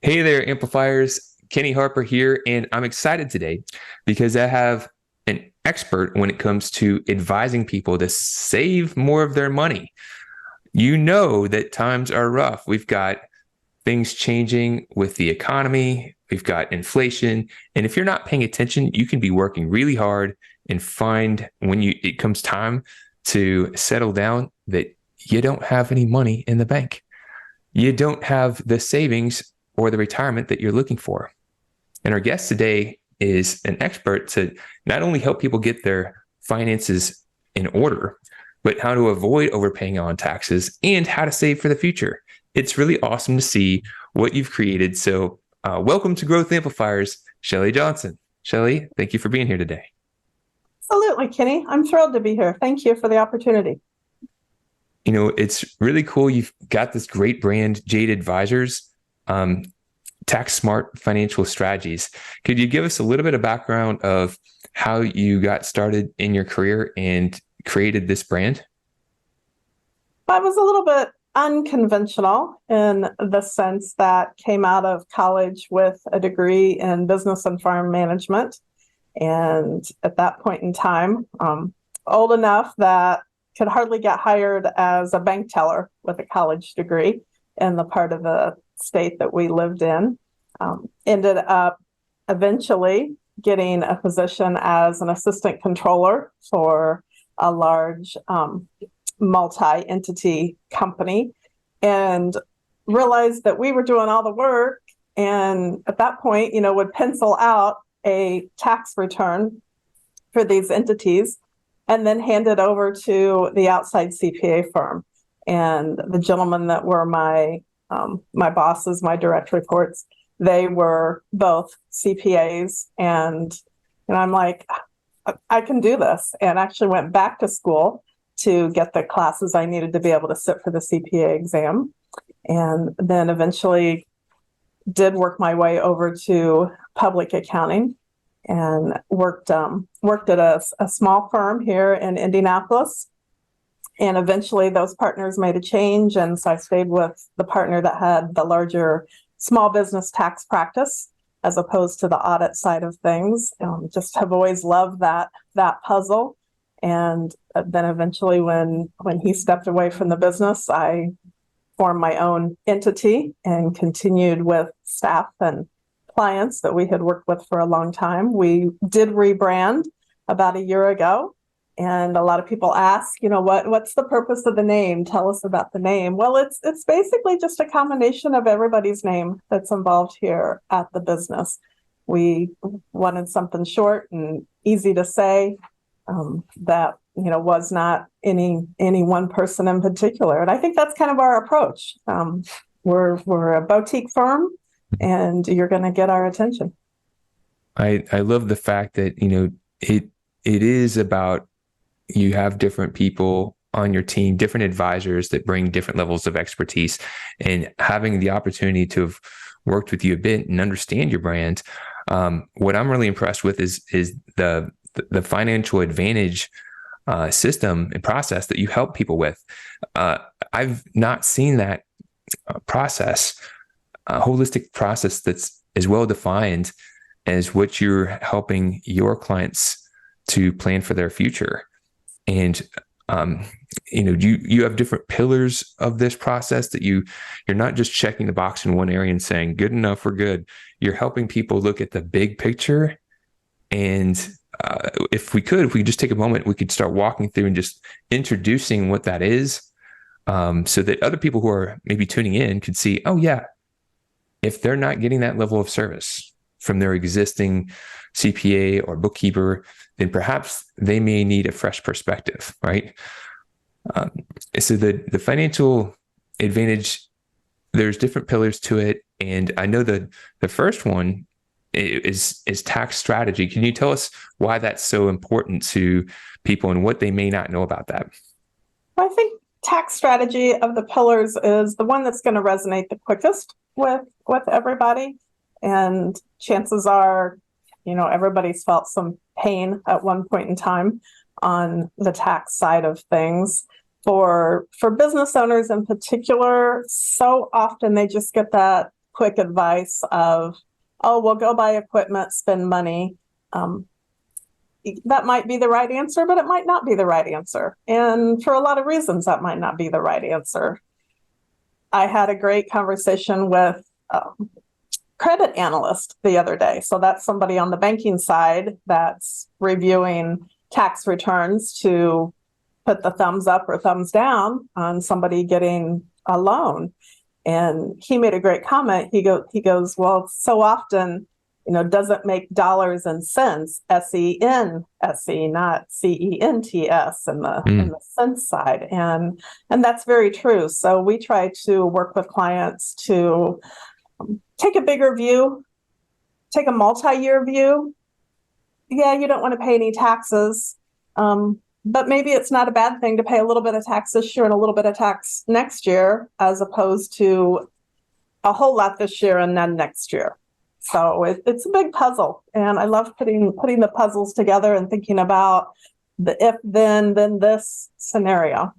Hey there, amplifiers. Kenny Harper here, and I'm excited today because I have an expert when it comes to advising people to save more of their money. You know that times are rough. We've got things changing with the economy, we've got inflation, and if you're not paying attention, you can be working really hard and find when it comes time to settle down that you don't have any money in the bank. You don't have the savings or the retirement that you're looking for. And our guest today is an expert to not only help people get their finances in order, but how to avoid overpaying on taxes and how to save for the future. It's really awesome to see what you've created. So welcome to Growth Amplifiers, Shelly Johnson. Shelly, thank you for being here today. Absolutely, Kenny. I'm thrilled to be here. Thank you for the opportunity. You know, it's really cool. You've got this great brand, Jade Advisors, tax smart financial strategies. Could you give us a little bit of background of how you got started in your career and created this brand? I was a little bit unconventional in the sense that came out of college with a degree in business and farm management. And at that point in time, old enough that could hardly get hired as a bank teller with a college degree in the part of the state that we lived in. Ended up eventually getting a position as an assistant controller for a large multi-entity company, and realized that we were doing all the work, and at that point, would pencil out a tax return for these entities and then hand it over to the outside CPA firm. And the gentlemen that were my bosses, my direct reports, they were both CPAs, and I'm like, I can do this, and actually went back to school to get the classes I needed to be able to sit for the CPA exam, and then eventually did work my way over to public accounting and worked at a small firm here in Indianapolis. And eventually those partners made a change, and so I stayed with the partner that had the larger small business tax practice as opposed to the audit side of things. Just have always loved that puzzle. And then eventually when he stepped away from the business, I formed my own entity and continued with staff and clients that we had worked with for a long time. We did rebrand about a year ago. And a lot of people ask, what's the purpose of the name? Tell us about the name. Well, it's basically just a combination of everybody's name that's involved here at the business. We wanted something short and easy to say that, was not any one person in particular. And I think that's kind of our approach. We're a boutique firm, and you're going to get our attention. I love the fact that, it is about, you have different people on your team, different advisors that bring different levels of expertise, and having the opportunity to have worked with you a bit and understand your brand. What I'm really impressed with is the financial advantage system and process that you help people with. I've not seen that process, a holistic process that's as well defined as what you're helping your clients to plan for their future. And, you have different pillars of this process that you're not just checking the box in one area and saying, good enough, we're good. You're helping people look at the big picture. And if we just take a moment, we could start walking through and just introducing what that is, so that other people who are maybe tuning in could see, oh yeah, if they're not getting that level of service from their existing CPA or bookkeeper, then perhaps they may need a fresh perspective, right? So the financial advantage, there's different pillars to it. And I know that the first one is tax strategy. Can you tell us why that's so important to people and what they may not know about that? I think tax strategy of the pillars is the one that's going to resonate the quickest with everybody. And chances are, everybody's felt some pain at one point in time on the tax side of things. For business owners in particular, so often they just get that quick advice of, oh, well, go buy equipment, spend money. That might be the right answer, but it might not be the right answer. And for a lot of reasons, that might not be the right answer. I had a great conversation with a credit analyst the other day. So that's somebody on the banking side that's reviewing tax returns to put the thumbs up or thumbs down on somebody getting a loan. And he made a great comment. He goes, well, so often, doesn't make dollars and cents, S-E-N-S-E, not C-E-N-T-S in the cents side. And that's very true. So we try to work with clients to take a bigger view, take a multi-year view. Yeah, you don't want to pay any taxes. But maybe it's not a bad thing to pay a little bit of tax this year and a little bit of tax next year, as opposed to a whole lot this year and then next year. So it's a big puzzle, and I love putting the puzzles together and thinking about the if then this scenario.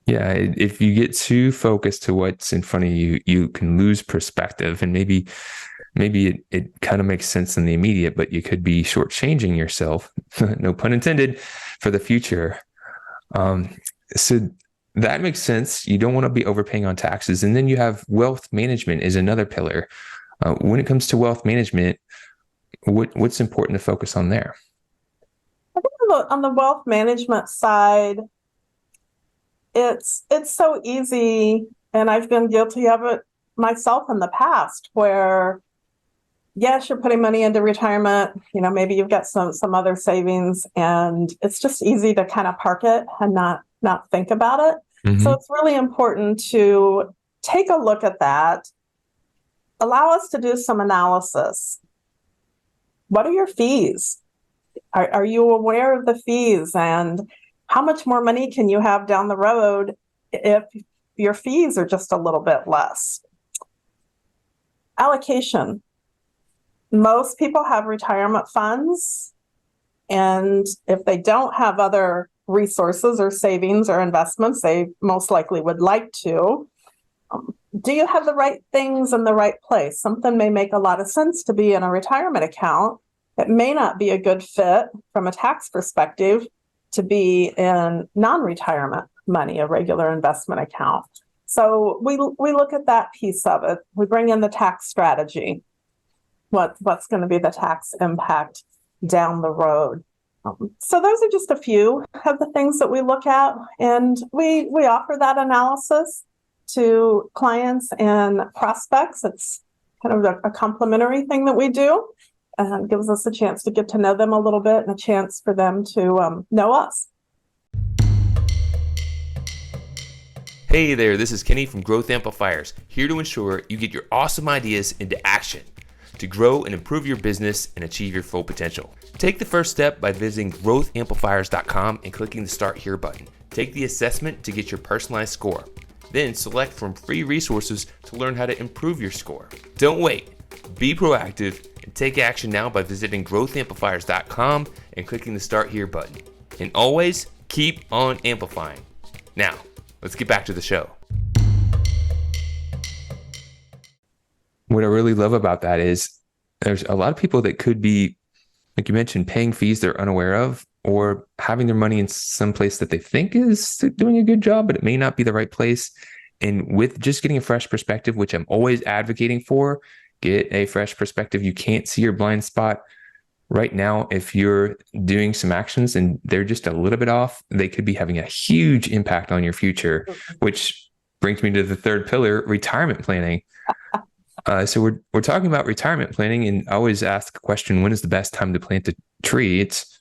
Yeah, if you get too focused to what's in front of you, you can lose perspective, and maybe it kind of makes sense in the immediate, but you could be shortchanging yourself, no pun intended, for the future. So that makes sense. You don't want to be overpaying on taxes. And then you have wealth management is another pillar. When it comes to wealth management, what's important to focus on there? I think on the wealth management side, it's so easy, and I've been guilty of it myself in the past, where yes, you're putting money into retirement, maybe you've got some other savings, and it's just easy to kind of park it and not think about it. Mm-hmm. So it's really important to take a look at that. Allow us to do some analysis. What are your fees? Are you aware of the fees, and how much more money can you have down the road if your fees are just a little bit less? Allocation. Most people have retirement funds, and if they don't have other resources or savings or investments, they most likely would like to. Do you have the right things in the right place? Something may make a lot of sense to be in a retirement account. It may not be a good fit from a tax perspective to be in non-retirement money, a regular investment account. So we look at that piece of it. We bring in the tax strategy. What's going to be the tax impact down the road? So those are just a few of the things that we look at, and we offer that analysis to clients and prospects. It's kind of a complimentary thing that we do, and gives us a chance to get to know them a little bit and a chance for them to know us. Hey there, this is Kenny from Growth Amplifiers, here to ensure you get your awesome ideas into action to grow and improve your business and achieve your full potential. Take the first step by visiting growthamplifiers.com and clicking the Start Here button. Take the assessment to get your personalized score. Then select from free resources to learn how to improve your score. Don't wait. Be proactive and take action now by visiting growthamplifiers.com and clicking the Start Here button. And always keep on amplifying. Now, let's get back to the show. What I really love about that is there's a lot of people that could be, like you mentioned, paying fees they're unaware of, or having their money in some place that they think is doing a good job, but it may not be the right place. And with just getting a fresh perspective, which I'm always advocating for, get a fresh perspective. You can't see your blind spot right now. If you're doing some actions and they're just a little bit off, they could be having a huge impact on your future, which brings me to the third pillar, retirement planning. So we're talking about retirement planning, and I always ask the question, when is the best time to plant a tree? It's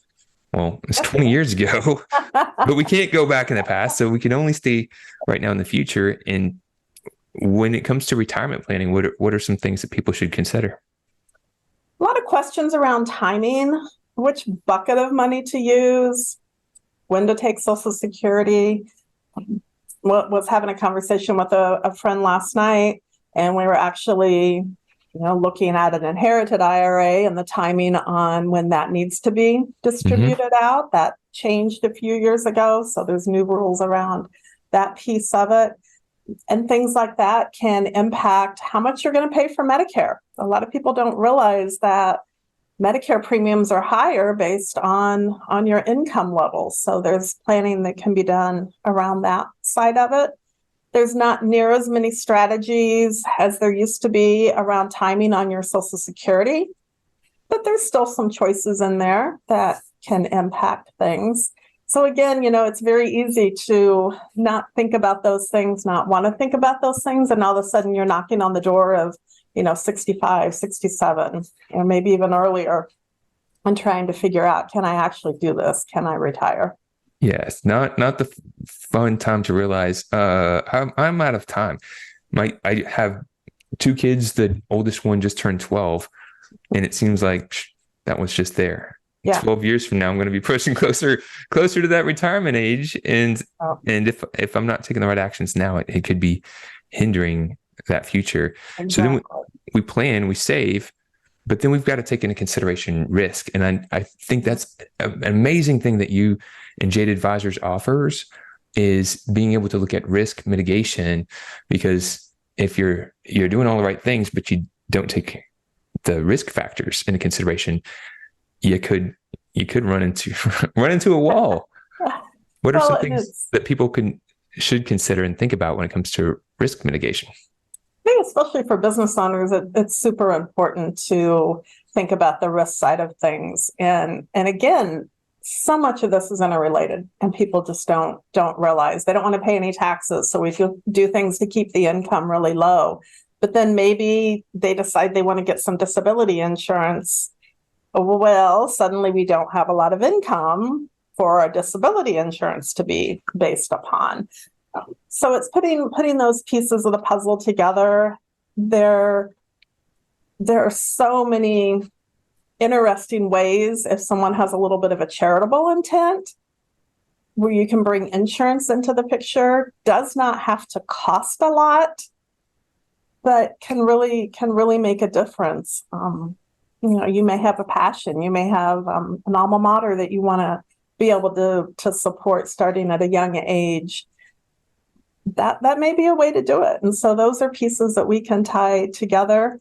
20 years ago, but we can't go back in the past. So we can only stay right now in the future. And when it comes to retirement planning, what are some things that people should consider? A lot of questions around timing, which bucket of money to use, when to take Social Security. Was having a conversation with a friend last night, and we were actually looking at an inherited IRA and the timing on when that needs to be distributed out. That changed a few years ago. So there's new rules around that piece of it. And things like that can impact how much you're going to pay for Medicare. A lot of people don't realize that Medicare premiums are higher based on your income levels. So there's planning that can be done around that side of it. There's not near as many strategies as there used to be around timing on your Social Security, but there's still some choices in there that can impact things. So again, it's very easy to not think about those things, not want to think about those things, and all of a sudden you're knocking on the door of 65, 67, or maybe even earlier, and trying to figure out, can I actually do this? Can I retire? Yes, not the fun time to realize I'm out of time. I have 2 kids. The oldest one just turned 12, and it seems like that was just there. Yeah. 12 years from now, I'm going to be pushing closer to that retirement age, and if I'm not taking the right actions now, it could be hindering that future. Exactly. So then we plan, we save, but then we've got to take into consideration risk. And I think that's an amazing thing that you and Jade Advisors offers, is being able to look at risk mitigation, because if you're doing all the right things, but you don't take the risk factors into consideration, you could run into a wall. What are some things that people should consider and think about when it comes to risk mitigation? I think especially for business owners, it's super important to think about the risk side of things. And again, so much of this is interrelated, and people just don't realize. They don't want to pay any taxes, so we do things to keep the income really low. But then maybe they decide they want to get some disability insurance. Well, suddenly we don't have a lot of income for our disability insurance to be based upon. So it's putting those pieces of the puzzle together. There are so many interesting ways, if someone has a little bit of a charitable intent, where you can bring insurance into the picture. Does not have to cost a lot, but can really make a difference. You may have a passion, you may have an alma mater that you want to be able to support starting at a young age. That may be a way to do it. And so those are pieces that we can tie together.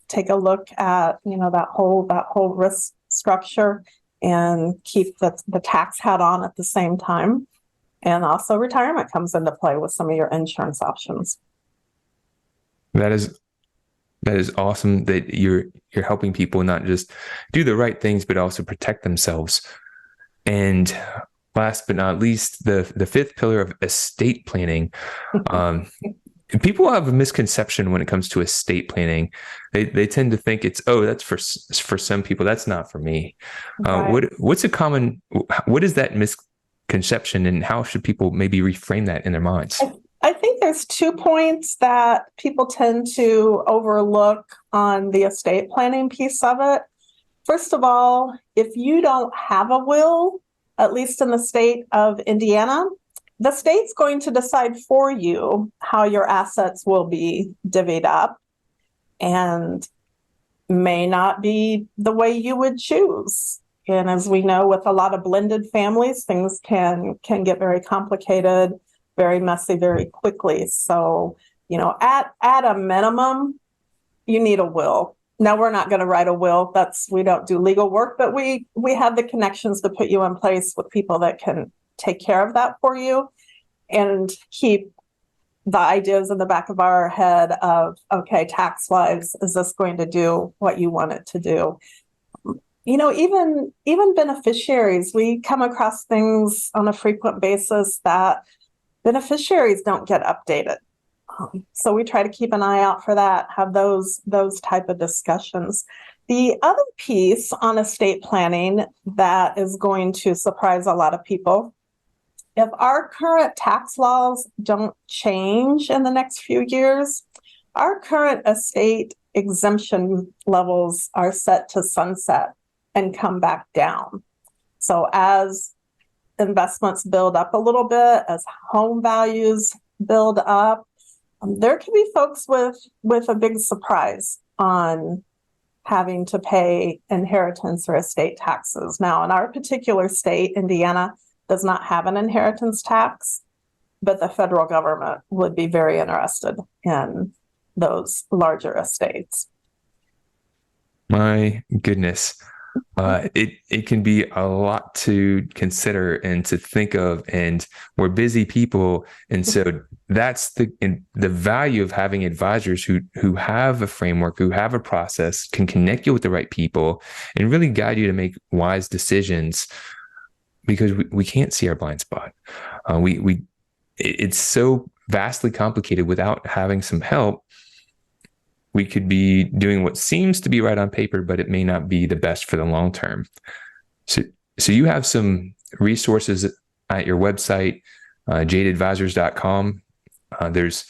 Take a look at that whole risk structure, and keep the tax hat on at the same time. And also retirement comes into play with some of your insurance options. That is awesome that you're helping people not just do the right things, but also protect themselves. And last but not least, the 5th pillar of estate planning. People have a misconception when it comes to estate planning. They tend to think that's for some people. That's not for me. Right. What is that misconception, and how should people maybe reframe that in their minds? I think there's 2 points that people tend to overlook on the estate planning piece of it. First of all, if you don't have a will, at least in the state of Indiana, the state's going to decide for you how your assets will be divvied up, and may not be the way you would choose. And as we know, with a lot of blended families, things can get very complicated, very messy, very quickly. So, at a minimum, you need a will. Now, we're not going to write a will. We don't do legal work, but we have the connections to put you in place with people that can take care of that for you, and keep the ideas in the back of our head of, okay, tax-wise, is this going to do what you want it to do? Even beneficiaries, we come across things on a frequent basis that beneficiaries don't get updated. So we try to keep an eye out for that, have those type of discussions. The other piece on estate planning that is going to surprise a lot of people, if our current tax laws don't change in the next few years, our current estate exemption levels are set to sunset and come back down. So as investments build up a little bit, as home values build up, There can be folks with a big surprise on having to pay inheritance or estate taxes. Now, in our particular state, Indiana does not have an inheritance tax, but the federal government would be very interested in those larger estates. My goodness. It can be a lot to consider and to think of, and we're busy people, and so that's the value of having advisors who have a framework, who have a process, can connect you with the right people, and really guide you to make wise decisions. Because we can't see our blind spot. It's so vastly complicated. Without having some help, we could be doing what seems to be right on paper, but it may not be the best for the long term. So you have some resources at your website, jadeadvisors.com. There's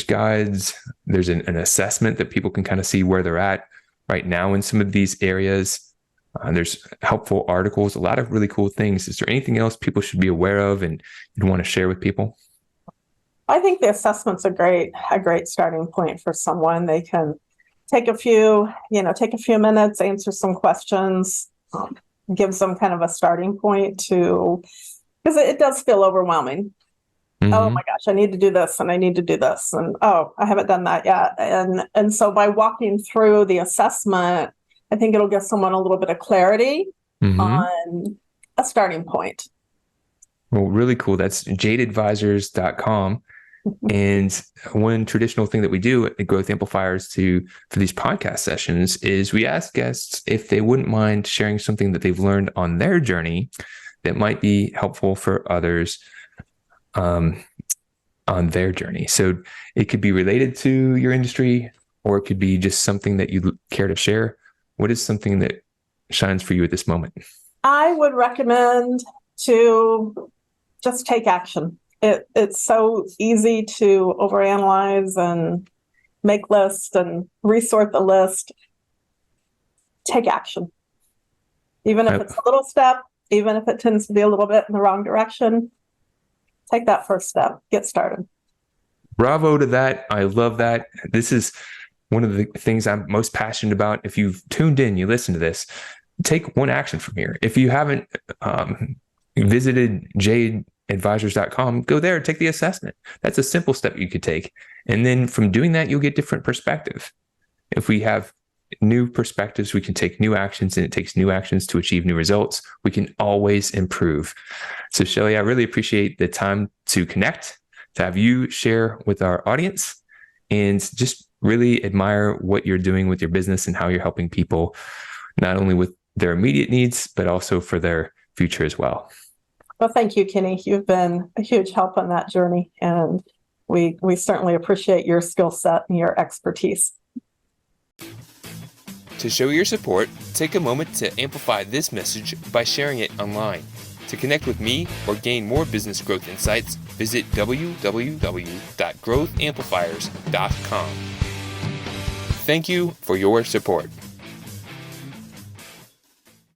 guides. There's an assessment that people can kind of see where they're at right now in some of these areas. There's helpful articles, a lot of really cool things. Is there anything else people should be aware of and you'd want to share with people? I think the assessment's a great starting point for someone. They can take a few minutes, answer some questions, gives them kind of a starting point because it does feel overwhelming. Mm-hmm. Oh my gosh, I need to do this and I need to do this. And oh, I haven't done that yet. And so by walking through the assessment, I think it'll give someone a little bit of clarity on a starting point. Well, really cool. That's jadeadvisors.com. And one traditional thing that we do at Growth Amplifiers for these podcast sessions is we ask guests if they wouldn't mind sharing something that they've learned on their journey that might be helpful for others on their journey. So it could be related to your industry, or it could be just something that you care to share. What is something that shines for you at this moment? I would recommend to just take action. It's so easy to overanalyze and make lists and resort the list. Take action. Even if it's a little step, even if it tends to be a little bit in the wrong direction, take that first step. Get started. Bravo to that. I love that. This is one of the things I'm most passionate about. If you've tuned in, you listen to this, take one action from here. If you haven't visited jadeadvisors.com, go there, take the assessment. That's a simple step you could take. And then from doing that, you'll get different perspective. If we have new perspectives, we can take new actions, and it takes new actions to achieve new results. We can always improve. So Shelly, I really appreciate the time to connect, to have you share with our audience, and just really admire what you're doing with your business and how you're helping people, not only with their immediate needs, but also for their future as well. Well, thank you, Kenny. You've been a huge help on that journey, and we certainly appreciate your skill set and your expertise. To show your support, take a moment to amplify this message by sharing it online. To connect with me or gain more business growth insights, visit www.growthamplifiers.com. Thank you for your support.